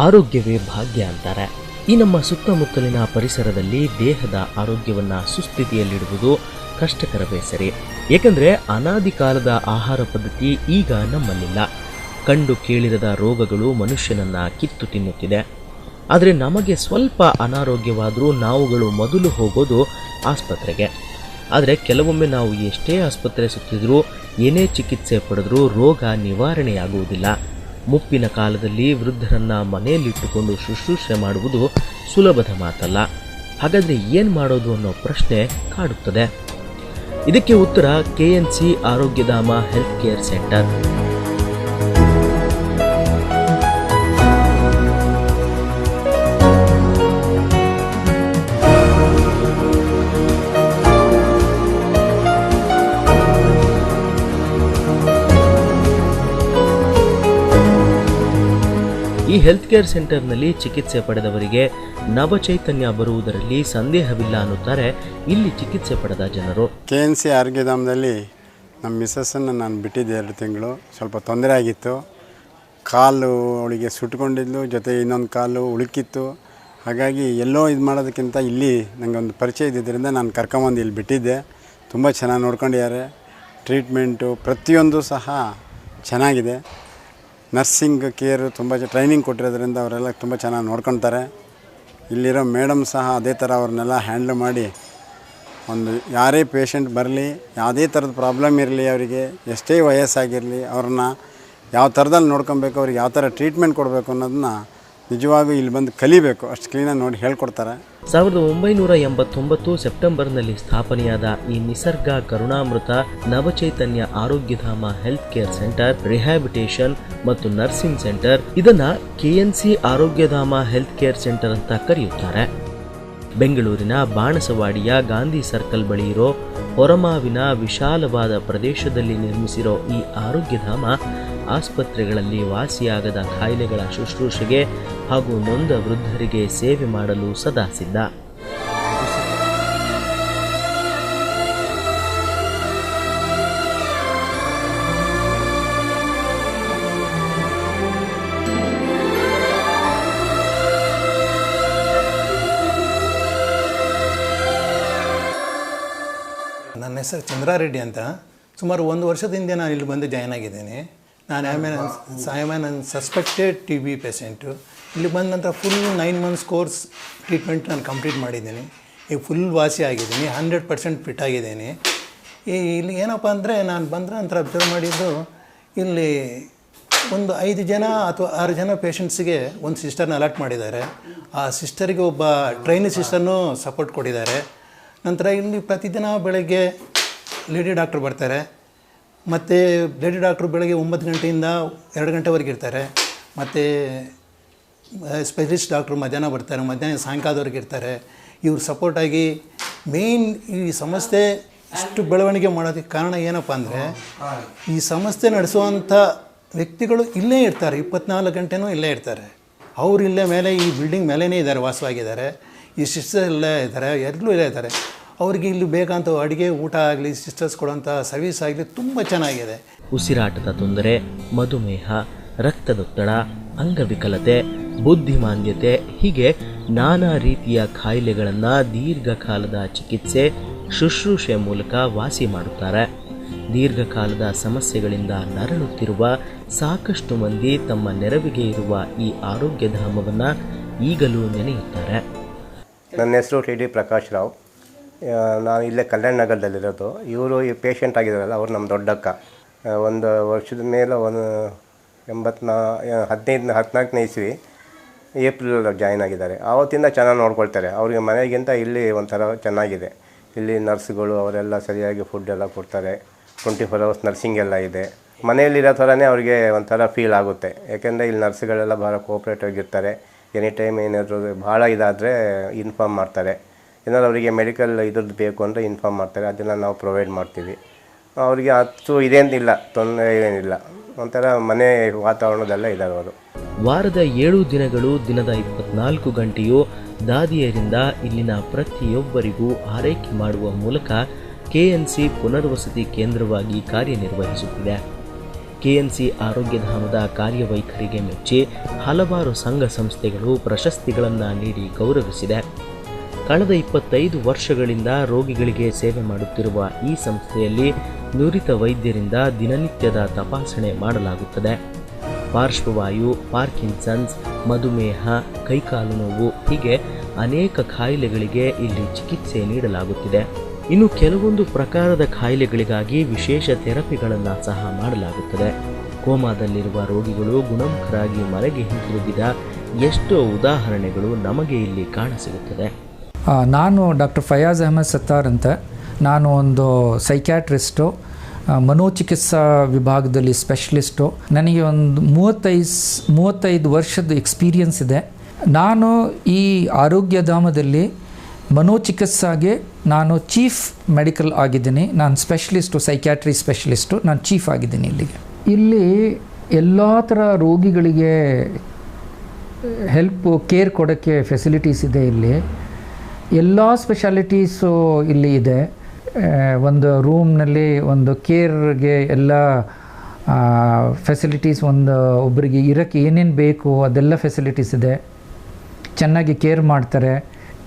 ಆರೋಗ್ಯವೇ ಭಾಗ್ಯ ಅಂತಾರೆ. ಈ ನಮ್ಮ ಸುತ್ತಮುತ್ತಲಿನ ಪರಿಸರದಲ್ಲಿ ದೇಹದ ಆರೋಗ್ಯವನ್ನು ಸುಸ್ಥಿತಿಯಲ್ಲಿಡುವುದು ಕಷ್ಟಕರವೇ ಸರಿ. ಏಕೆಂದರೆ ಅನಾದಿ ಕಾಲದ ಆಹಾರ ಪದ್ಧತಿ ಈಗ ನಮ್ಮಲ್ಲಿಲ್ಲ. ಕಂಡು ಕೇಳಿರದ ರೋಗಗಳು ಮನುಷ್ಯನನ್ನು ಕಿತ್ತು ತಿನ್ನುತ್ತಿದೆ. ಆದರೆ ನಮಗೆ ಸ್ವಲ್ಪ ಅನಾರೋಗ್ಯವಾದರೂ ನಾವುಗಳು ಮೊದಲು ಹೋಗೋದು ಆಸ್ಪತ್ರೆಗೆ. ಆದರೆ ಕೆಲವೊಮ್ಮೆ ನಾವು ಎಷ್ಟೇ ಆಸ್ಪತ್ರೆ ಸುತ್ತಿದ್ರೂ ಏನೇ ಚಿಕಿತ್ಸೆ ಪಡೆದರೂ ರೋಗ ನಿವಾರಣೆಯಾಗುವುದಿಲ್ಲ. ಮುಪ್ಪಿನ ಕಾಲದಲ್ಲಿ ವೃದ್ಧರನ್ನು ಮನೆಯಲ್ಲಿಟ್ಟುಕೊಂಡು ಶುಶ್ರೂಷೆ ಮಾಡುವುದು ಸುಲಭದ ಮಾತಲ್ಲ. ಹಾಗಾದರೆ ಏನು ಮಾಡೋದು ಅನ್ನೋ ಪ್ರಶ್ನೆ ಕಾಡುತ್ತದೆ. ಇದಕ್ಕೆ ಉತ್ತರ KNC Arogyadhama health care centre. ಈ ಹೆಲ್ತ್ ಕೇರ್ ಸೆಂಟರ್ನಲ್ಲಿ ಚಿಕಿತ್ಸೆ ಪಡೆದವರಿಗೆ ನವಚೈತನ್ಯ ಬರುವುದರಲ್ಲಿ ಸಂದೇಹವಿಲ್ಲ ಅನ್ನುತ್ತಾರೆ ಇಲ್ಲಿ ಚಿಕಿತ್ಸೆ ಪಡೆದ ಜನರು. KNC ಆರೋಗ್ಯಧಾಮದಲ್ಲಿ ನಮ್ಮ ಮಿಸ್ಸಸ್ಸನ್ನು ನಾನು ಬಿಟ್ಟಿದ್ದೆ 2 ತಿಂಗಳು. ಸ್ವಲ್ಪ ತೊಂದರೆ ಆಗಿತ್ತು. ಕಾಲು ಅವಳಿಗೆ ಸುಟ್ಕೊಂಡಿದ್ಲು, ಜೊತೆ ಇನ್ನೊಂದು ಕಾಲು ಉಳುಕಿತ್ತು. ಹಾಗಾಗಿ ಎಲ್ಲೋ ಇದು ಮಾಡೋದಕ್ಕಿಂತ ಇಲ್ಲಿ ನನಗೆ ಒಂದು ಪರಿಚಯ ಇದ್ದಿದ್ದರಿಂದ ನಾನು ಕರ್ಕೊಂಬಂದು ಇಲ್ಲಿ ಬಿಟ್ಟಿದ್ದೆ. ತುಂಬ ಚೆನ್ನಾಗಿ ನೋಡ್ಕೊಂಡಿದ್ದಾರೆ. ಟ್ರೀಟ್ಮೆಂಟು ಪ್ರತಿಯೊಂದು ಸಹ ಚೆನ್ನಾಗಿದೆ. ನರ್ಸಿಂಗ್ ಕೇರು ತುಂಬ ಟ್ರೈನಿಂಗ್ ಕೊಟ್ಟಿರೋದ್ರಿಂದ ಅವರೆಲ್ಲ ತುಂಬ ಚೆನ್ನಾಗಿ ನೋಡ್ಕೊತಾರೆ. ಇಲ್ಲಿರೋ ಮೇಡಮ್ ಸಹ ಅದೇ ಥರ ಅವ್ರನ್ನೆಲ್ಲ ಹ್ಯಾಂಡ್ಲ್ ಮಾಡಿ ಒಂದು ಯಾರೇ ಪೇಷಂಟ್ ಬರಲಿ, ಯಾವುದೇ ಥರದ ಪ್ರಾಬ್ಲಮ್ ಇರಲಿ, ಅವರಿಗೆ ಎಷ್ಟೇ ವಯಸ್ಸಾಗಿರಲಿ, ಅವ್ರನ್ನ ಯಾವ ಥರದಲ್ಲಿ ನೋಡ್ಕೊಬೇಕು, ಅವ್ರಿಗೆ ಯಾವ ಥರ ಟ್ರೀಟ್ಮೆಂಟ್ ಕೊಡಬೇಕು ಅನ್ನೋದನ್ನ ನಿಜವಾಗೂ ಇಲ್ಲಿ ಬಂದು ಕಲಿಬೇಕು. ಅಷ್ಟು ಕ್ಲೀನಾಗಿ ನೋಡಿ ಹೇಳ್ಕೊಡ್ತಾರೆ. 1989 ಸೆಪ್ಟೆಂಬರ್ನಲ್ಲಿ ಸ್ಥಾಪನೆಯಾದ ಈ ನಿಸರ್ಗ ಕರುಣಾಮೃತ ನವಚೈತನ್ಯ Arogyadhama health care centre, rehabilitation ಮತ್ತು ನರ್ಸಿಂಗ್ ಸೆಂಟರ್, ಇದನ್ನ KNC Arogyadhama health care centre ಅಂತ ಕರೆಯುತ್ತಾರೆ. ಬೆಂಗಳೂರಿನ ಬಾಣಸವಾಡಿಯ ಗಾಂಧಿ ಸರ್ಕಲ್ ಬಳಿ ಇರೋ ಹೊರಮಾವಿನ ವಿಶಾಲವಾದ ಪ್ರದೇಶದಲ್ಲಿ ನಿರ್ಮಿಸಿರೋ ಈ ಆರೋಗ್ಯಧಾಮ ಆಸ್ಪತ್ರೆಗಳಲ್ಲಿ ವಾಸಿಯಾಗದ ಕಾಯಿಲೆಗಳ ಶುಶ್ರೂಷೆಗೆ ಹಾಗೂ ನೊಂದ ವೃದ್ಧರಿಗೆ ಸೇವೆ ಮಾಡಲು ಸದಾ ಸಿದ್ಧ. ನನ್ನ ಹೆಸರು ಚಂದ್ರಾರೆಡ್ಡಿ ಅಂತ. ಸುಮಾರು 1 ವರ್ಷದ ಹಿಂದೆ ನಾನು ಇಲ್ಲಿ ಬಂದು ಜಾಯ್ನ್ ಆಗಿದ್ದೀನಿ. ನಾನು ಸಸ್ಪೆಕ್ಟೆಡ್ TB ಪೇಷೆಂಟು. ಇಲ್ಲಿ ಬಂದ ನಂತರ ಫುಲ್ 9 ಮಂತ್ಸ್ ಕೋರ್ಸ್ ಟ್ರೀಟ್ಮೆಂಟ್ ನಾನು ಕಂಪ್ಲೀಟ್ ಮಾಡಿದ್ದೀನಿ. ಈಗ ಫುಲ್ ವಾಸಿ ಆಗಿದ್ದೀನಿ, 100% ಫಿಟ್ ಆಗಿದ್ದೀನಿ. ಇಲ್ಲಿ ಏನಪ್ಪ ಅಂದರೆ ನಾನು ಬಂದ ನಂತರ ಅಬ್ಸರ್ವ್ ಮಾಡಿದ್ದು, ಇಲ್ಲಿ ಒಂದು 5 ಜನ ಅಥವಾ 6 ಜನ ಪೇಷಂಟ್ಸಿಗೆ ಒಂದು ಸಿಸ್ಟರ್ನ ಅಲಾಟ್ ಮಾಡಿದ್ದಾರೆ. ಆ ಸಿಸ್ಟರಿಗೆ ಒಬ್ಬ ಟ್ರೈನಿ ಸಿಸ್ಟರ್ನೂ ಸಪೋರ್ಟ್ ಕೊಟ್ಟಿದ್ದಾರೆ. ನಂತರ ಇಲ್ಲಿ ಪ್ರತಿದಿನ ಬೆಳಗ್ಗೆ ಲೇಡಿ ಡಾಕ್ಟ್ರು ಬರ್ತಾರೆ. ಮತ್ತು ಲೇಡಿ ಡಾಕ್ಟ್ರು ಬೆಳಗ್ಗೆ 9 ಗಂಟೆಯಿಂದ 2 ಗಂಟೆವರೆಗೆ ಇರ್ತಾರೆ. ಮತ್ತು ಸ್ಪೆಷಲಿಸ್ಟ್ ಡಾಕ್ಟ್ರು ಮಧ್ಯಾಹ್ನ ಬರ್ತಾರೆ, ಮಧ್ಯಾಹ್ನ ಸಾಯಂಕಾಲದವರೆಗೆ ಇರ್ತಾರೆ. ಇವ್ರು ಸಪೋರ್ಟಾಗಿ ಮೇಯ್ನ್ ಈ ಸಂಸ್ಥೆ ಇಷ್ಟು ಬೆಳವಣಿಗೆ ಮಾಡೋದಕ್ಕೆ ಕಾರಣ ಏನಪ್ಪ ಅಂದರೆ, ಈ ಸಂಸ್ಥೆ ನಡೆಸುವಂಥ ವ್ಯಕ್ತಿಗಳು ಇಲ್ಲೇ ಇರ್ತಾರೆ, 24 ಗಂಟೆನೂ ಇಲ್ಲೇ ಇರ್ತಾರೆ. ಅವರು ಇಲ್ಲೇ ಮೇಲೆ ಈ ಬಿಲ್ಡಿಂಗ್ ಮೇಲೇ ಇದ್ದಾರೆ, ವಾಸವಾಗಿದ್ದಾರೆ. ಈ ಸಿಸ್ಟರ್ಸ್ ಇಲ್ಲೇ ಇದ್ದಾರೆ, ಎಲ್ಲರೂ ಇಲ್ಲೇ ಇದ್ದಾರೆ. ಅವರಿಗೆ ಇಲ್ಲಿ ಬೇಕಂತ ಅಡುಗೆ, ಊಟ ಆಗಲಿ, ಸಿಸ್ಟರ್ಸ್ ಕೊಡುವಂಥ ಸರ್ವಿಸ್ ಆಗಲಿ ತುಂಬ ಚೆನ್ನಾಗಿದೆ. ಉಸಿರಾಟದ ತೊಂದರೆ, ಮಧುಮೇಹ, ರಕ್ತದೊತ್ತಡ, ಅಂಗವಿಕಲತೆ, ಬುದ್ಧಿಮಾಂದ್ಯತೆ ಹೀಗೆ ನಾನಾ ರೀತಿಯ ಕಾಯಿಲೆಗಳನ್ನು ದೀರ್ಘಕಾಲದ ಚಿಕಿತ್ಸೆ, ಶುಶ್ರೂಷೆ ಮೂಲಕ ವಾಸಿ ಮಾಡುತ್ತಾರೆ. ದೀರ್ಘಕಾಲದ ಸಮಸ್ಯೆಗಳಿಂದ ನರಳುತ್ತಿರುವ ಸಾಕಷ್ಟು ಮಂದಿ ತಮ್ಮ ನೆರವಿಗೆ ಇರುವ ಈ ಆರೋಗ್ಯಧಾಮವನ್ನು ಈಗಲೂ ನೆನೆಯುತ್ತಾರೆ. ನನ್ನ ಹೆಸರು TD ಪ್ರಕಾಶ್ ರಾವ್. ನಾನು ಇಲ್ಲೇ ಕಲ್ಯಾಣ ನಗರದಲ್ಲಿರೋದು. ಇವರು ಈ ಪೇಷಂಟ್ ಆಗಿದ್ದಾರಲ್ಲ, ಅವ್ರು ನಮ್ಮ ದೊಡ್ಡಕ್ಕ. 1 ವರ್ಷದ ಮೇಲೆ 14ನೇ ಇಸ್ವಿ ಏಪ್ರಿಲ್ ಜಾಯ್ನ್ ಆಗಿದ್ದಾರೆ. ಆವತ್ತಿಂದ ಚೆನ್ನಾಗಿ ನೋಡ್ಕೊಳ್ತಾರೆ. ಅವ್ರಿಗೆ ಮನೆಗಿಂತ ಇಲ್ಲಿ ಒಂಥರ ಚೆನ್ನಾಗಿದೆ. ಇಲ್ಲಿ ನರ್ಸ್ಗಳು ಅವರೆಲ್ಲ ಸರಿಯಾಗಿ ಫುಡ್ ಎಲ್ಲ ಕೊಡ್ತಾರೆ. 24 hours ನರ್ಸಿಂಗ್ ಎಲ್ಲ ಇದೆ. ಮನೆಯಲ್ಲಿರೋ ಥರನೇ ಅವ್ರಿಗೆ ಒಂಥರ ಫೀಲ್ ಆಗುತ್ತೆ. ಯಾಕೆಂದರೆ ಇಲ್ಲಿ ನರ್ಸ್ಗಳೆಲ್ಲ ಭಾಳ ಕೋಆಪ್ರೇಟಿವ್ ಆಗಿರ್ತಾರೆ. ಎನಿ ಟೈಮ್ ಏನಾದರೂ ಭಾಳ ಇದಾದರೆ ಇನ್ಫಾರ್ಮ್ ಮಾಡ್ತಾರೆ. ಏನಾದ್ರು ಅವರಿಗೆ ಮೆಡಿಕಲ್ ಇದ್ರದ್ದು ಬೇಕು ಅಂದರೆ ಇನ್ಫಾರ್ಮ್ ಮಾಡ್ತಾರೆ. ಅದನ್ನು ನಾವು ಪ್ರೊವೈಡ್ ಮಾಡ್ತೀವಿ. ಅವರಿಗೆ ಅಷ್ಟು ಇದೇನಿಲ್ಲ, ತೊಂದರೆ ಏನಿಲ್ಲ. ಒಂಥರ ಮನೆ ವಾತಾವರಣದೆಲ್ಲ ಇದ್ದಾರೆ ಅವರು. ವಾರದ 7 ದಿನಗಳು, ದಿನದ 24 ಗಂಟೆಯೂ ದಾದಿಯರಿಂದ ಇಲ್ಲಿನ ಪ್ರತಿಯೊಬ್ಬರಿಗೂ ಆರೈಕೆ ಮಾಡುವ ಮೂಲಕ KNC ಪುನರ್ವಸತಿ ಕೇಂದ್ರವಾಗಿ ಕಾರ್ಯನಿರ್ವಹಿಸುತ್ತಿದೆ. KNC ಆರೋಗ್ಯಧಾಮದ ಕಾರ್ಯವೈಖರಿಗೆ ಮೆಚ್ಚಿ ಹಲವಾರು ಸಂಘ ಸಂಸ್ಥೆಗಳು ಪ್ರಶಸ್ತಿಗಳನ್ನು ನೀಡಿ ಗೌರವಿಸಿದೆ. ಕಳೆದ 25 ವರ್ಷಗಳಿಂದ ರೋಗಿಗಳಿಗೆ ಸೇವೆ ಮಾಡುತ್ತಿರುವ ಈ ಸಂಸ್ಥೆಯಲ್ಲಿ ನುರಿತ ವೈದ್ಯರಿಂದ ದಿನನಿತ್ಯದ ತಪಾಸಣೆ ಮಾಡಲಾಗುತ್ತದೆ. ಪಾರ್ಶ್ವವಾಯು, ಪಾರ್ಕಿನ್ಸನ್ಸ್, ಮಧುಮೇಹ, ಕೈಕಾಲು ನೋವು ಹೀಗೆ ಅನೇಕ ಕಾಯಿಲೆಗಳಿಗೆ ಇಲ್ಲಿ ಚಿಕಿತ್ಸೆ ನೀಡಲಾಗುತ್ತಿದೆ. ಇನ್ನು ಕೆಲವೊಂದು ಪ್ರಕಾರದ ಕಾಯಿಲೆಗಳಿಗಾಗಿ ವಿಶೇಷ ಥೆರಪಿಗಳನ್ನು ಸಹ ಮಾಡಲಾಗುತ್ತದೆ. ಕೋಮಾದಲ್ಲಿರುವ ರೋಗಿಗಳು ಗುಣಮುಖರಾಗಿ ಮನೆಗೆ ಹಿಂತಿರುಗಿದ ಎಷ್ಟೋ ಉದಾಹರಣೆಗಳು ನಮಗೆ ಇಲ್ಲಿ ಕಾಣಸಿಗುತ್ತದೆ. ನಾನು ಡಾಕ್ಟರ್ ಫಯಾಜ್ ಅಹಮದ್ ಸತ್ತಾರ್ ಅಂತ. ನಾನು ಒಂದು ಸೈಕ್ಯಾಟ್ರಿಸ್ಟು, ಮನೋಚಿಕಿತ್ಸಾ ವಿಭಾಗದಲ್ಲಿ ಸ್ಪೆಷಲಿಸ್ಟು. ನನಗೆ ಒಂದು 35 ವರ್ಷದ ಎಕ್ಸ್ಪೀರಿಯನ್ಸ್ ಇದೆ. ನಾನು ಈ ಆರೋಗ್ಯಧಾಮದಲ್ಲಿ ಮನೋಚಿಕಿತ್ಸಾಗೆ ನಾನು ಚೀಫ್ ಮೆಡಿಕಲ್ ಆಗಿದ್ದೀನಿ. ನಾನು ಸ್ಪೆಷಲಿಸ್ಟು, ಸೈಕ್ಯಾಟ್ರಿ ಸ್ಪೆಷಲಿಸ್ಟು. ನಾನು ಚೀಫ್ ಆಗಿದ್ದೀನಿ ಇಲ್ಲಿಗೆ. ಇಲ್ಲಿ ಎಲ್ಲ ಥರ ರೋಗಿಗಳಿಗೆ ಕೇರ್ ಕೊಡೋಕ್ಕೆ ಫೆಸಿಲಿಟೀಸ್ ಇದೆ. ಇಲ್ಲಿ ಎಲ್ಲ ಸ್ಪೆಷಾಲಿಟೀಸು ಇಲ್ಲಿ ಇದೆ. ಒಂದು ರೂಮ್ನಲ್ಲಿ ಒಂದು ಕೇರ್ಗೆ ಎಲ್ಲ ಫೆಸಿಲಿಟೀಸ್, ಒಬ್ಬರಿಗೆ ಇರೋಕ್ಕೆ ಏನೇನು ಬೇಕು ಅದೆಲ್ಲ ಫೆಸಿಲಿಟೀಸ್ ಇದೆ. ಚೆನ್ನಾಗಿ ಕೇರ್ ಮಾಡ್ತಾರೆ.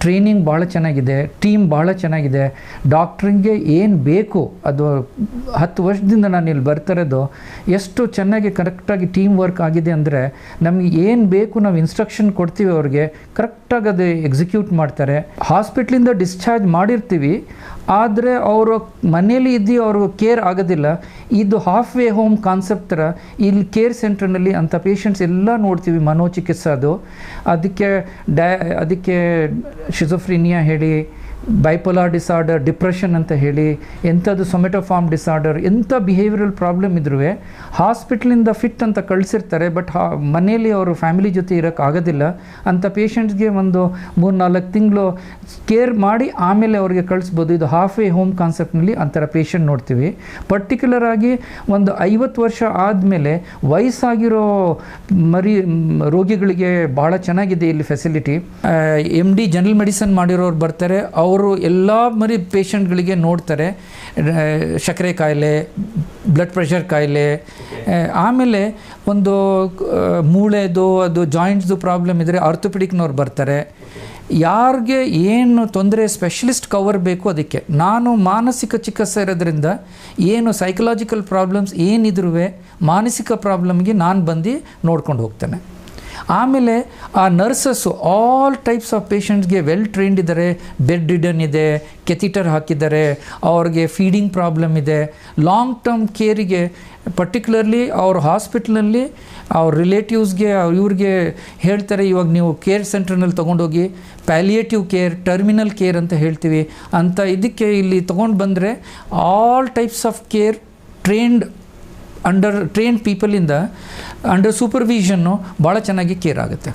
ಟ್ರೈನಿಂಗ್ ಭಾಳ ಚೆನ್ನಾಗಿದೆ. ಟೀಮ್ ಭಾಳ ಚೆನ್ನಾಗಿದೆ. ಡಾಕ್ಟ್ರಿಗೆ ಏನು ಬೇಕು ಅದು 10 ವರ್ಷದಿಂದ ನಾನು ಇಲ್ಲಿ ಬರ್ತಿರೋದು ಎಷ್ಟು ಚೆನ್ನಾಗಿ ಕರೆಕ್ಟಾಗಿ ಟೀಮ್ ವರ್ಕ್ ಆಗಿದೆ ಅಂದರೆ, ನಮಗೆ ಏನು ಬೇಕು ನಾವು ಇನ್ಸ್ಟ್ರಕ್ಷನ್ ಕೊಡ್ತೀವಿ ಅವ್ರಿಗೆ, ಕರೆಕ್ಟಾಗಿ ಅದು ಎಕ್ಸಿಕ್ಯೂಟ್ ಮಾಡ್ತಾರೆ. ಹಾಸ್ಪಿಟ್ಲಿಂದ ಡಿಸ್ಚಾರ್ಜ್ ಮಾಡಿರ್ತೀವಿ, ಆದರೆ ಅವರು ಮನೇಲಿ ಇದ್ದು ಅವ್ರಿಗೆ ಕೇರ್ ಆಗೋದಿಲ್ಲ. ಇದು ಹಾಫ್ ವೇ ಹೋಮ್ ಕಾನ್ಸೆಪ್ಟ್ ಥರ ಇಲ್ಲಿ ಕೇರ್ ಸೆಂಟ್ರ್ನಲ್ಲಿ ಅಂಥ ಪೇಷಂಟ್ಸ್ ಎಲ್ಲ ನೋಡ್ತೀವಿ. ಮನೋಚಿಕಿತ್ಸದು ಅದಕ್ಕೆ ಶಿಜೋಫ್ರೀನಿಯಾ ಹೇಳಿ, ಬೈಪೋಲಾರ್ ಡಿಸಾರ್ಡರ್, ಡಿಪ್ರೆಷನ್ ಅಂತ ಹೇಳಿ, ಎಂಥದ್ದು ಸೊಮೆಟೋಫಾರ್ಮ್ ಡಿಸಾರ್ಡರ್, ಎಂಥ ಬಿಹೇವಿಯರಲ್ ಪ್ರಾಬ್ಲಮ್ ಇದ್ರೂ ಹಾಸ್ಪಿಟ್ಲಿಂದ ಫಿಟ್ ಅಂತ ಕಳಿಸಿರ್ತಾರೆ. ಬಟ್ ಮನೇಲಿ ಅವರು ಫ್ಯಾಮಿಲಿ ಜೊತೆ ಇರೋಕ್ಕಾಗೋದಿಲ್ಲ. ಅಂಥ ಪೇಷಂಟ್ಸ್ಗೆ ಒಂದು 3-4 ತಿಂಗಳು ಕೇರ್ ಮಾಡಿ ಆಮೇಲೆ ಅವ್ರಿಗೆ ಕಳಿಸ್ಬೋದು. ಇದು ಹಾಫ್ ವೇ ಹೋಮ್ ಕಾನ್ಸೆಪ್ಟ್ನಲ್ಲಿ ಅಂಥರ ಪೇಷಂಟ್ ನೋಡ್ತೀವಿ. ಪರ್ಟಿಕ್ಯುಲರ್ ಆಗಿ ಒಂದು 50 ವರ್ಷ ಆದಮೇಲೆ ವಯಸ್ಸಾಗಿರೋ ರೋಗಿಗಳಿಗೆ ಭಾಳ ಚೆನ್ನಾಗಿದೆ ಇಲ್ಲಿ ಫೆಸಿಲಿಟಿ. MD ಜನರಲ್ ಮೆಡಿಸಿನ್ ಮಾಡಿರೋರು ಬರ್ತಾರೆ. ಅವರು ಎಲ್ಲ ಪೇಷಂಟ್ಗಳಿಗೆ ನೋಡ್ತಾರೆ. ಸಕ್ಕರೆ ಕಾಯಿಲೆ, ಬ್ಲಡ್ ಪ್ರೆಷರ್ ಕಾಯಿಲೆ, ಆಮೇಲೆ ಒಂದು ಮೂಳೆದು ಅದು ಜಾಯಿಂಟ್ಸ್ದು ಪ್ರಾಬ್ಲಮ್ ಇದ್ದರೆ ಆರ್ಥೋಪೆಡಿಕ್ನವ್ರು ಬರ್ತಾರೆ. ಯಾರಿಗೆ ಏನು ತೊಂದರೆ ಸ್ಪೆಷಲಿಸ್ಟ್ ಕವರ್ ಬೇಕು ಅದಕ್ಕೆ. ನಾನು ಮಾನಸಿಕ ಚಿಕಿತ್ಸೆ ಇರೋದ್ರಿಂದ ಏನು ಸೈಕಲಾಜಿಕಲ್ ಪ್ರಾಬ್ಲಮ್ಸ್ ಏನಿದ್ರೂ ಮಾನಸಿಕ ಪ್ರಾಬ್ಲಮ್ಗೆ ನಾನು ಬಂದು ನೋಡ್ಕೊಂಡು ಹೋಗ್ತೇನೆ. ಆಮೇಲೆ ಆ ನರ್ಸಸ್ಸು ಆಲ್ ಟೈಪ್ಸ್ ಆಫ್ ಪೇಷಂಟ್ಸ್ಗೆ ವೆಲ್ ಟ್ರೈನ್ಡ್ ಇದ್ದಾರೆ. ಬೆಡ್ ರಿಡನ್ ಇದೆ, ಕೆಥಿಟರ್ ಹಾಕಿದ್ದಾರೆ, ಅವ್ರಿಗೆ ಫೀಡಿಂಗ್ ಪ್ರಾಬ್ಲಮ್ ಇದೆ. ಲಾಂಗ್ ಟರ್ಮ್ ಕೇರಿಗೆ ಪರ್ಟಿಕ್ಯುಲರ್ಲಿ ಅವ್ರ ಹಾಸ್ಪಿಟ್ಲಲ್ಲಿ ಅವ್ರ ರಿಲೇಟಿವ್ಸ್ಗೆ ಇವ್ರಿಗೆ ಹೇಳ್ತಾರೆ, ಇವಾಗ ನೀವು ಕೇರ್ ಸೆಂಟ್ರ್ನಲ್ಲಿ ತೊಗೊಂಡೋಗಿ ಪ್ಯಾಲಿಯೇಟಿವ್ ಕೇರ್, ಟರ್ಮಿನಲ್ ಕೇರ್ ಅಂತ ಹೇಳ್ತೀವಿ. ಅಂತ ಇದಕ್ಕೆ ಇಲ್ಲಿ ತೊಗೊಂಡು ಬಂದರೆ all types of care trained ಪೀಪಲಿಂದ ಅಂಡರ್ ಸೂಪರ್ವಿಷನ್ನು ಭಾಳ ಚೆನ್ನಾಗಿ ಕೇರ್ ಆಗುತ್ತೆ.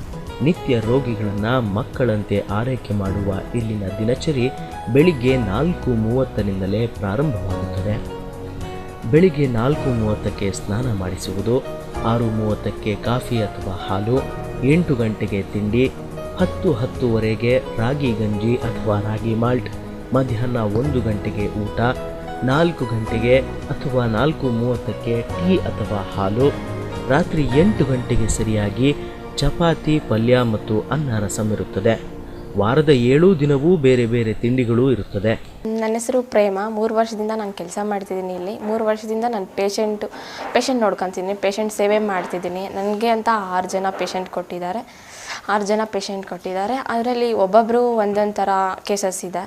ನಿತ್ಯ ರೋಗಿಗಳನ್ನು ಮಕ್ಕಳಂತೆ ಆರೈಕೆ ಮಾಡುವ ಇಲ್ಲಿನ ದಿನಚರಿ ಬೆಳಿಗ್ಗೆ 4:30 ಪ್ರಾರಂಭವಾಗುತ್ತದೆ. ಬೆಳಿಗ್ಗೆ 4:30 ಸ್ನಾನ ಮಾಡಿಸುವುದು, 6:30 ಕಾಫಿ ಅಥವಾ ಹಾಲು, 8 ಗಂಟೆಗೆ ತಿಂಡಿ, 10-10:30 ರಾಗಿ ಗಂಜಿ ಅಥವಾ ರಾಗಿ ಮಾಲ್ಟ್, ಮಧ್ಯಾಹ್ನ 1 ಗಂಟೆಗೆ ಊಟ, 4 ಗಂಟೆಗೆ ಅಥವಾ 4:30 ಟೀ ಅಥವಾ ಹಾಲು, ರಾತ್ರಿ 8 ಗಂಟೆಗೆ ಸರಿಯಾಗಿ ಚಪಾತಿ, ಪಲ್ಯ ಮತ್ತು ಅನ್ನ ರಸಂ ಇರುತ್ತದೆ. ವಾರದ 7 ದಿನವೂ ಬೇರೆ ಬೇರೆ ತಿಂಡಿಗಳು ಇರುತ್ತದೆ. ನನ್ನ ಹೆಸರು ಪ್ರೇಮ. 3 ವರ್ಷದಿಂದ ನಾನು ಕೆಲಸ ಮಾಡ್ತಿದ್ದೀನಿ ಇಲ್ಲಿ. 3 ವರ್ಷದಿಂದ ನಾನು ಪೇಷಂಟ್ ನೋಡ್ಕೊತೀನಿ, ಪೇಷಂಟ್ ಸೇವೆ ಮಾಡ್ತಿದ್ದೀನಿ. ನನಗೆ ಅಂತ 6 ಜನ ಪೇಷಂಟ್ ಕೊಟ್ಟಿದ್ದಾರೆ. 6 ಜನ ಪೇಷಂಟ್ ಕೊಟ್ಟಿದ್ದಾರೆ. ಅದರಲ್ಲಿ ಒಬ್ಬೊಬ್ಬರು ಒಂದೊಂದು ಥರ ಕೇಸಸ್ ಇದೆ.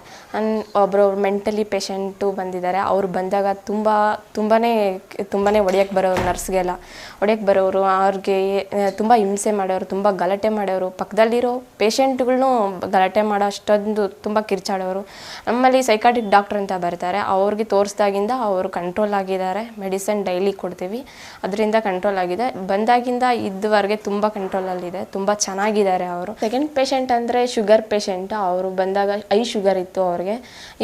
ಒಬ್ಬರು ಮೆಂಟಲಿ ಪೇಷಂಟು ಬಂದಿದ್ದಾರೆ. ಅವ್ರು ಬಂದಾಗ ತುಂಬಾ ಹೊಡೆಯೋಕ್ಕೆ ಬರೋರು, ನರ್ಸ್ಗೆಲ್ಲ ಹೊಡೆಯೋಕ್ಕೆ ಬರೋರು, ಅವ್ರಿಗೆ ತುಂಬ ಹಿಂಸೆ ಮಾಡೋರು, ತುಂಬ ಗಲಾಟೆ ಮಾಡೋರು, ಪಕ್ಕದಲ್ಲಿರೋ ಪೇಷಂಟ್ಗಳ್ನೂ ಗಲಾಟೆ ಮಾಡೋ ಅಷ್ಟೊಂದು ತುಂಬ ಕಿರ್ಚಾಡೋರು. ನಮ್ಮಲ್ಲಿ ಸೈಕಾಟ್ರಿಕ್ ಡಾಕ್ಟರ್ ಅಂತ ಬರ್ತಾರೆ. ಅವ್ರಿಗೆ ತೋರಿಸ್ದಾಗಿಂದ ಅವರು ಕಂಟ್ರೋಲ್ ಆಗಿದ್ದಾರೆ. ಮೆಡಿಸಿನ್ ಡೈಲಿ ಕೊಡ್ತೀವಿ, ಅದರಿಂದ ಕಂಟ್ರೋಲ್ ಆಗಿದೆ. ಬಂದಾಗಿಂದ ಇದುವರೆಗೆ ತುಂಬ ಕಂಟ್ರೋಲಲ್ಲಿದೆ, ತುಂಬ ಚೆನ್ನಾಗಿದ್ದಾರೆ ಅವರು. ಸೆಕೆಂಡ್ ಪೇಷಂಟ್ ಅಂದರೆ ಶುಗರ್ ಪೇಷಂಟ್. ಅವರು ಬಂದಾಗ ಹೈ ಶುಗರ್ ಇತ್ತು ಅವ್ರಿಗೆ.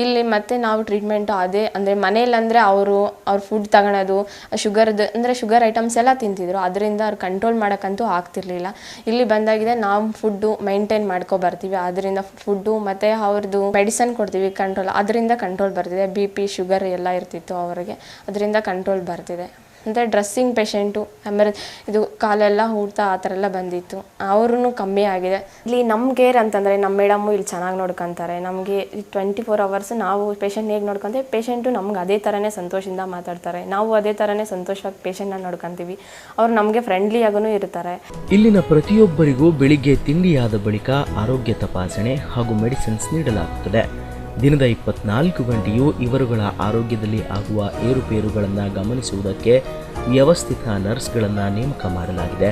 ಇಲ್ಲಿ ಮತ್ತೆ ನಾವು ಟ್ರೀಟ್ಮೆಂಟು ಅದೇ ಅಂದರೆ ಮನೇಲಂದರೆ ಅವ್ರ ಫುಡ್ ತಗೊಳೋದು, ಶುಗರ್ ಐಟಮ್ಸ್ ಎಲ್ಲ ತಿಂತಿದ್ರು. ಅದರಿಂದ ಅವ್ರು ಕಂಟ್ರೋಲ್ ಮಾಡೋಕ್ಕಂತೂ ಆಗ್ತಿರ್ಲಿಲ್ಲ. ಇಲ್ಲಿ ಬಂದಾಗಿದೆ ನಾವು ಫುಡ್ಡು ಮೈಂಟೈನ್ ಮಾಡ್ಕೊಬರ್ತೀವಿ. ಅದರಿಂದ ಫುಡ್ಡು ಮತ್ತು ಅವ್ರದ್ದು ಮೆಡಿಸನ್ ಕೊಡ್ತೀವಿ ಕಂಟ್ರೋಲ್, ಅದರಿಂದ ಕಂಟ್ರೋಲ್ ಬರ್ತಿದೆ. BP ಶುಗರ್ ಎಲ್ಲ ಇರ್ತಿತ್ತು ಅವರಿಗೆ, ಅದರಿಂದ ಕಂಟ್ರೋಲ್ ಬರ್ತಿದೆ. ಅಂದರೆ ಡ್ರೆಸ್ಸಿಂಗ್ ಪೇಷೆಂಟು, ಆಮೇಲೆ ಇದು ಕಾಲೆಲ್ಲ ಊಡ್ತಾ ಆ ಥರ ಎಲ್ಲ ಬಂದಿತ್ತು, ಅವ್ರೂ ಕಮ್ಮಿ ಆಗಿದೆ. ಇಲ್ಲಿ ನಮ್ಮ ಕೇರ್ ಅಂತಂದರೆ ನಮ್ಮ ಮೇಡಮ್ಮು ಇಲ್ಲಿ ಚೆನ್ನಾಗಿ ನೋಡ್ಕೊತಾರೆ. ನಮಗೆ 24 hours ನಾವು ಪೇಷೆಂಟ್ ಹೇಗೆ ನೋಡ್ಕೊತೀವಿ, ಪೇಷೆಂಟು ನಮ್ಗೆ ಅದೇ ಥರನೇ ಸಂತೋಷದಿಂದ ಮಾತಾಡ್ತಾರೆ, ನಾವು ಅದೇ ಥರನೇ ಸಂತೋಷವಾಗಿ ಪೇಷೆಂಟ್ನ ನೋಡ್ಕೊತೀವಿ. ಅವ್ರು ನಮಗೆ ಫ್ರೆಂಡ್ಲಿಯಾಗೂ ಇರ್ತಾರೆ. ಇಲ್ಲಿನ ಪ್ರತಿಯೊಬ್ಬರಿಗೂ ಬೆಳಿಗ್ಗೆ ತಿಂಡಿಯಾದ ಬಳಿಕ ಆರೋಗ್ಯ ತಪಾಸಣೆ ಹಾಗೂ ಮೆಡಿಸಿನ್ಸ್ ನೀಡಲಾಗುತ್ತದೆ. ದಿನದ 24 ಗಂಟೆಯೂ ಇವರುಗಳ ಆರೋಗ್ಯದಲ್ಲಿ ಆಗುವ ಏರುಪೇರುಗಳನ್ನು ಗಮನಿಸುವುದಕ್ಕೆ ವ್ಯವಸ್ಥಿತ ನರ್ಸ್ಗಳನ್ನು ನೇಮಕ ಮಾಡಲಾಗಿದೆ.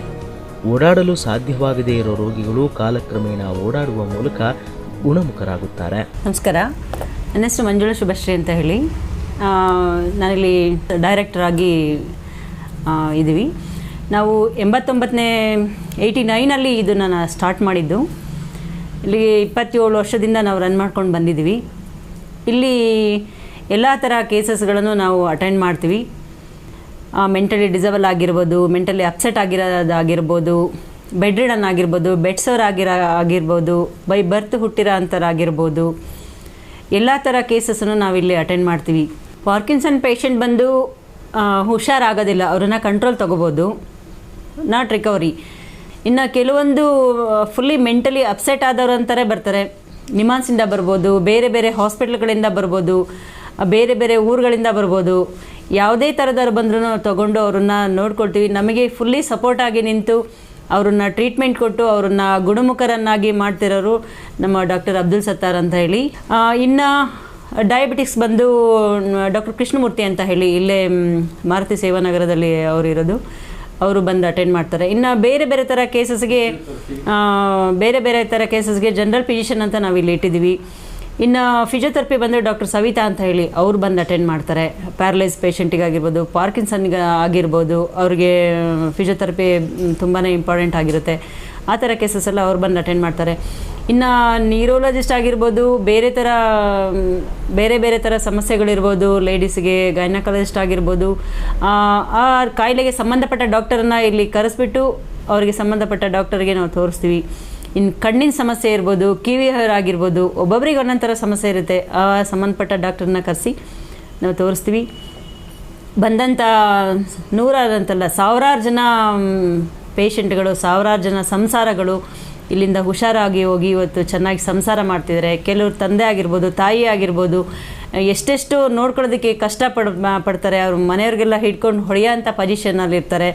ಓಡಾಡಲು ಸಾಧ್ಯವಾಗದೇ ಇರೋ ರೋಗಿಗಳು ಕಾಲಕ್ರಮೇಣ ಓಡಾಡುವ ಮೂಲಕ ಗುಣಮುಖರಾಗುತ್ತಾರೆ. ನಮಸ್ಕಾರ, ನನ್ನ ಹೆಸರು ಮಂಜುಳಾ ಶುಭಶ್ರೀ ಅಂತ ಹೇಳಿ. ನಾನಿಲ್ಲಿ ಡೈರೆಕ್ಟರ್ ಆಗಿ ಇದ್ದೀವಿ. ನಾವು 89ರಲ್ಲಿ ಇದು ನಾನು ಸ್ಟಾರ್ಟ್ ಮಾಡಿದ್ದು. ಇಲ್ಲಿ 27 ವರ್ಷದಿಂದ ನಾವು ರನ್ ಮಾಡ್ಕೊಂಡು ಬಂದಿದ್ದೀವಿ. ಇಲ್ಲಿ ಎಲ್ಲ ಥರ ಕೇಸಸ್ಗಳನ್ನು ನಾವು ಅಟೆಂಡ್ ಮಾಡ್ತೀವಿ. ಮೆಂಟಲಿ ಡಿಸೇಬಲ್ ಆಗಿರ್ಬೋದು, ಮೆಂಟಲಿ ಅಪ್ಸೆಟ್ ಆಗಿರೋದಾಗಿರ್ಬೋದು, ಬೆಡ್ ರಿಡನ್ ಆಗಿರ್ಬೋದು, ಬೆಡ್ ಸೋರ್ ಆಗಿರ್ಬೋದು, ಬೈ ಬರ್ತ್ ಹುಟ್ಟಿರೋ ಅಂಥರಾಗಿರ್ಬೋದು, ಎಲ್ಲ ಥರ ಕೇಸಸ್ಸನ್ನು ನಾವಿಲ್ಲಿ ಅಟೆಂಡ್ ಮಾಡ್ತೀವಿ. ಪಾರ್ಕಿನ್ಸನ್ ಪೇಷಂಟ್ ಬಂದು ಹುಷಾರಾಗೋದಿಲ್ಲ, ಅವ್ರನ್ನ ಕಂಟ್ರೋಲ್ ತೊಗೋಬೋದು, ನಾಟ್ ರಿಕವರಿ. ಇನ್ನು ಕೆಲವೊಂದು ಫುಲ್ಲಿ ಮೆಂಟಲಿ ಅಪ್ಸೆಟ್ ಆದವರು ಅಂತಾರೆ ಬರ್ತಾರೆ. ನಿಮಾನ್ಸಿಂದ ಬರ್ಬೋದು, ಬೇರೆ ಬೇರೆ ಹಾಸ್ಪಿಟ್ಲ್ಗಳಿಂದ ಬರ್ಬೋದು, ಬೇರೆ ಬೇರೆ ಊರುಗಳಿಂದ ಬರ್ಬೋದು. ಯಾವುದೇ ಥರದವ್ರು ಬಂದ್ರೂ ತೊಗೊಂಡು ಅವ್ರನ್ನ ನೋಡ್ಕೊಳ್ತೀವಿ. ನಮಗೆ ಫುಲ್ಲಿ ಸಪೋರ್ಟಾಗಿ ನಿಂತು ಅವ್ರನ್ನ ಟ್ರೀಟ್ಮೆಂಟ್ ಕೊಟ್ಟು ಅವ್ರನ್ನ ಗುಣಮುಖರನ್ನಾಗಿ ಮಾಡ್ತಿರೋರು ನಮ್ಮ ಡಾಕ್ಟರ್ ಅಬ್ದುಲ್ ಸತ್ತಾರ್ ಅಂತ ಹೇಳಿ. ಇನ್ನು ಡಯಾಬಿಟಿಕ್ಸ್ ಬಂದು ಡಾಕ್ಟರ್ ಕೃಷ್ಣಮೂರ್ತಿ ಅಂತ ಹೇಳಿ, ಇಲ್ಲೇ ಮಾರುತಿ ಸೇವಾನಗರದಲ್ಲಿ ಅವರು ಇರೋದು, ಅವರು ಬಂದು ಅಟೆಂಡ್ ಮಾಡ್ತಾರೆ. ಇನ್ನು ಬೇರೆ ಬೇರೆ ಥರ ಕೇಸಸ್ಗೆ ಜನರಲ್ ಫಿಸಿಷಿಯನ್ ಅಂತ ನಾವು ಇಲ್ಲಿ ಇಟ್ಟಿದ್ದೀವಿ. ಇನ್ನು ಫಿಸಿಯೋಥೆರಪಿ ಬಂದು ಡಾಕ್ಟರ್ ಸವಿತಾ ಅಂತ ಹೇಳಿ ಅವರು ಬಂದು ಅಟೆಂಡ್ ಮಾಡ್ತಾರೆ. ಪ್ಯಾರಲೈಸ್ ಪೇಷಂಟಿಗಾಗಿರ್ಬೋದು, ಪಾರ್ಕಿನ್ಸನ್ಗೆ ಆಗಿರ್ಬೋದು, ಅವ್ರಿಗೆ ಫಿಸಿಯೋಥೆರಪಿ ತುಂಬಾ ಇಂಪಾರ್ಟೆಂಟ್ ಆಗಿರುತ್ತೆ. ಆ ಥರ ಕೇಸಸ್ ಎಲ್ಲ ಅವ್ರು ಬಂದು ಅಟೆಂಡ್ ಮಾಡ್ತಾರೆ. ಇನ್ನು ನ್ಯೂರೋಲಜಿಸ್ಟ್ ಆಗಿರ್ಬೋದು, ಬೇರೆ ಬೇರೆ ಥರ ಸಮಸ್ಯೆಗಳಿರ್ಬೋದು, ಲೇಡೀಸ್ಗೆ ಗೈನಕಾಲಜಿಸ್ಟ್ ಆಗಿರ್ಬೋದು, ಆ ಕಾಯಿಲೆಗೆ ಸಂಬಂಧಪಟ್ಟ ಡಾಕ್ಟರನ್ನು ಇಲ್ಲಿ ಕರೆಸ್ಬಿಟ್ಟು ಅವರಿಗೆ ಸಂಬಂಧಪಟ್ಟ ಡಾಕ್ಟರ್ಗೆ ನಾವು ತೋರಿಸ್ತೀವಿ. ಇನ್ನು ಕಣ್ಣಿನ ಸಮಸ್ಯೆ ಇರ್ಬೋದು, ಕಿವಿ ಆಗಿರ್ಬೋದು, ಒಬ್ಬೊಬ್ಬರಿಗೆ ಒಂದೊಂದು ಸಮಸ್ಯೆ ಇರುತ್ತೆ, ಆ ಸಂಬಂಧಪಟ್ಟ ಡಾಕ್ಟರ್ನ ಕರೆಸಿ ನಾವು ತೋರಿಸ್ತೀವಿ. ಬಂದಂಥ 100 ಅಂತಲ್ಲ, ಸಾವಿರಾರು ಜನ ಪೇಷಂಟ್ಗಳು, ಸಾವಿರಾರು ಜನ ಸಂಸಾರಗಳು ಇಲ್ಲಿಂದ ಹುಷಾರಾಗಿ ಹೋಗಿ ಇವತ್ತು ಚೆನ್ನಾಗಿ ಸಂಸಾರ ಮಾಡ್ತಿದ್ದಾರೆ. ಕೆಲವರು ತಂದೆ ಆಗಿರ್ಬೋದು, ತಾಯಿ ಆಗಿರ್ಬೋದು, ಎಷ್ಟೆಷ್ಟು ನೋಡ್ಕೊಳ್ಳೋದಕ್ಕೆ ಪಡ್ತಾರೆ. ಅವ್ರ ಮನೆಯವ್ರಿಗೆಲ್ಲ ಹಿಡ್ಕೊಂಡು ಹೊಡೆಯೋಂಥ ಪೊಸಿಷನಲ್ಲಿ ಇರ್ತಾರೆ.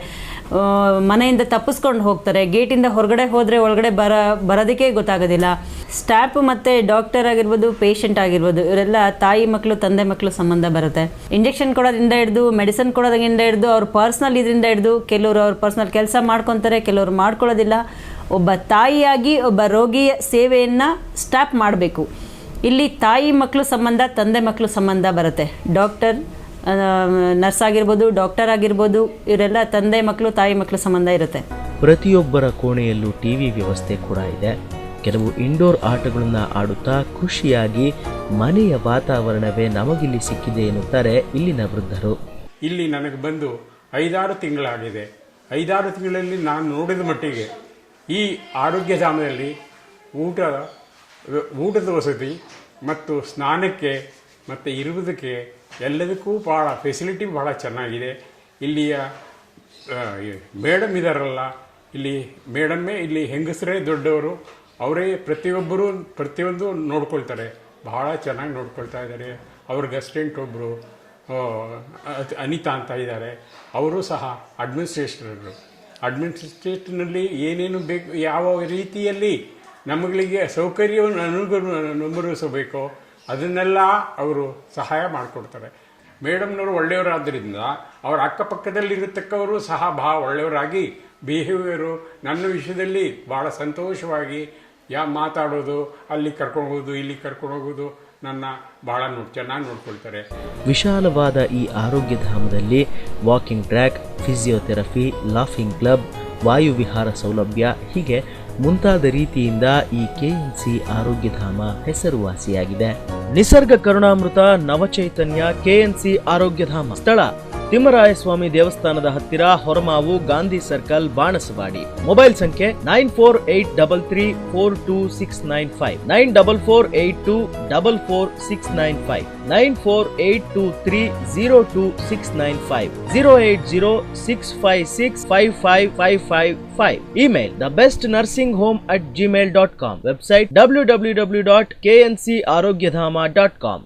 ಮನೆಯಿಂದ ತಪ್ಪಿಸ್ಕೊಂಡು ಹೋಗ್ತಾರೆ. ಗೇಟಿಂದ ಹೊರಗಡೆ ಹೋದರೆ ಒಳಗಡೆ ಬರೋದಕ್ಕೆ ಗೊತ್ತಾಗೋದಿಲ್ಲ. ಸ್ಟಾಫ್ ಮತ್ತು ಡಾಕ್ಟರ್ ಆಗಿರ್ಬೋದು, ಪೇಷಂಟ್ ಆಗಿರ್ಬೋದು, ಇವರೆಲ್ಲ ತಾಯಿ ಮಕ್ಕಳು, ತಂದೆ ಮಕ್ಕಳು ಸಂಬಂಧ ಬರುತ್ತೆ. ಇಂಜೆಕ್ಷನ್ ಕೊಡೋದ್ರಿಂದ ಹಿಡಿದು, ಮೆಡಿಸಿನ್ ಕೊಡೋದ್ರಿಂದ ಹಿಡಿದು, ಅವ್ರ ಪರ್ಸ್ನಲ್ ಇದರಿಂದ ಹಿಡಿದು, ಕೆಲವರು ಅವ್ರ ಪರ್ಸ್ನಲ್ ಕೆಲಸ ಮಾಡ್ಕೊತಾರೆ, ಕೆಲವರು ಮಾಡ್ಕೊಳ್ಳೋದಿಲ್ಲ. ಒಬ್ಬ ತಾಯಿಯಾಗಿ ಒಬ್ಬ ರೋಗಿಯ ಸೇವೆಯನ್ನು ಸ್ಟಾಪ್ ಮಾಡಬೇಕು. ಇಲ್ಲಿ ತಾಯಿ ಮಕ್ಕಳು ಸಂಬಂಧ, ತಂದೆ ಮಕ್ಕಳು ಸಂಬಂಧ ಬರುತ್ತೆ. ಡಾಕ್ಟರ್, ನರ್ಸ್ ಆಗಿರ್ಬೋದು, ಡಾಕ್ಟರ್ ಆಗಿರ್ಬೋದು, ಇವರೆಲ್ಲ ತಂದೆ ಮಕ್ಕಳು, ತಾಯಿ ಮಕ್ಕಳು ಸಂಬಂಧ ಇರುತ್ತೆ. ಪ್ರತಿಯೊಬ್ಬರ ಕೋಣೆಯಲ್ಲೂ ಟಿವಿ ವ್ಯವಸ್ಥೆ ಕೂಡ ಇದೆ. ಕೆಲವು ಇಂಡೋರ್ ಆಟಗಳನ್ನು ಆಡುತ್ತಾ ಖುಷಿಯಾಗಿ ಮನೆಯ ವಾತಾವರಣವೇ ನಮಗಿಲ್ಲಿ ಸಿಕ್ಕಿದೆ ಎನ್ನುತ್ತಾರೆ ಇಲ್ಲಿನ ವೃದ್ಧರು. ಇಲ್ಲಿ ನನಗೆ ಬಂದು 5-6 ತಿಂಗಳಾಗಿದೆ. 5-6 ತಿಂಗಳಲ್ಲಿ ನಾನು ನೋಡಿದ ಮಟ್ಟಿಗೆ ಈ ಆರೋಗ್ಯಧಾಮದಲ್ಲಿ ಊಟದ ವಸತಿ ಮತ್ತು ಸ್ನಾನಕ್ಕೆ ಮತ್ತು ಇರುವುದಕ್ಕೆ ಎಲ್ಲದಕ್ಕೂ ಭಾಳ ಫೆಸಿಲಿಟಿ ಭಾಳ ಚೆನ್ನಾಗಿದೆ. ಇಲ್ಲಿಯ ಮೇಡಮ್ ಇದಾರಲ್ಲ, ಇಲ್ಲಿ ಮೇಡಮ್ಮೇ ಇಲ್ಲಿ ಹೆಂಗಸರೇ ದೊಡ್ಡವರು, ಅವರೇ ಪ್ರತಿಯೊಂದು ನೋಡ್ಕೊಳ್ತಾರೆ. ಬಹಳ ಚೆನ್ನಾಗಿ ನೋಡ್ಕೊಳ್ತಾ ಇದ್ದಾರೆ. ಅವ್ರಿಗೆ ಅಸಿಸ್ಟೆಂಟ್ ಒಬ್ಬರು ಅನಿತಾ ಅಂತ ಇದ್ದಾರೆ, ಅವರು ಸಹ ಅಡ್ಮಿನಿಸ್ಟ್ರೇಷನಲ್ಲಿ ಏನೇನು ಬೇಕು, ಯಾವ ರೀತಿಯಲ್ಲಿ ನಮಗೆ ಸೌಕರ್ಯವನ್ನು ಅನುಭವಿಸಬೇಕೋ ಅದನ್ನೆಲ್ಲ ಅವರು ಸಹಾಯ ಮಾಡಿಕೊಡ್ತಾರೆ. ಮೇಡಮ್ನವರು ಒಳ್ಳೆಯವರಾದ್ದರಿಂದ ಅವರ ಅಕ್ಕಪಕ್ಕದಲ್ಲಿರತಕ್ಕವರು ಸಹ ಭಾಳ ಒಳ್ಳೆಯವರಾಗಿ ಬಿಹೇವಿಯರು ನನ್ನ ವಿಷಯದಲ್ಲಿ ಭಾಳ ಸಂತೋಷವಾಗಿ ಮಾತಾಡೋದು, ಅಲ್ಲಿ ಕರ್ಕೊಂಡು ಹೋಗೋದು, ಇಲ್ಲಿ ಕರ್ಕೊಂಡು ಹೋಗೋದು, ನನ್ನ ಭಾಳ ಚೆನ್ನಾಗಿ ನೋಡ್ಕೊಳ್ತಾರೆ. ವಿಶಾಲವಾದ ಈ ಆರೋಗ್ಯಧಾಮದಲ್ಲಿ walking track, physiotherapy, laughing club, ವಾಯುವಿಹಾರ ಸೌಲಭ್ಯ ಹೀಗೆ ಮುಂತಾದ ರೀತಿಯಿಂದ ಈ KNC ಆರೋಗ್ಯಧಾಮ ಹೆಸರುವಾಸಿಯಾಗಿದೆ. ನಿಸರ್ಗ ಕರುಣಾಮೃತ ನವಚೈತನ್ಯ KNC ಆರೋಗ್ಯಧಾಮ. ಸ್ಥಳ ತಿಮ್ಮರಾಯಸ್ವಾಮಿ ದೇವಸ್ಥಾನದ ಹತ್ತಿರ, ಹೊರಮಾವು, ಗಾಂಧಿ ಸರ್ಕಲ್, ಬಾಣಸವಾಡಿ. ಮೊಬೈಲ್ ಸಂಖ್ಯೆ 9483422695, 9448244695, 9482302695, 08065655555. Email thebestnursinghome@gmail.com. Website www.kncaarogyadhama.com.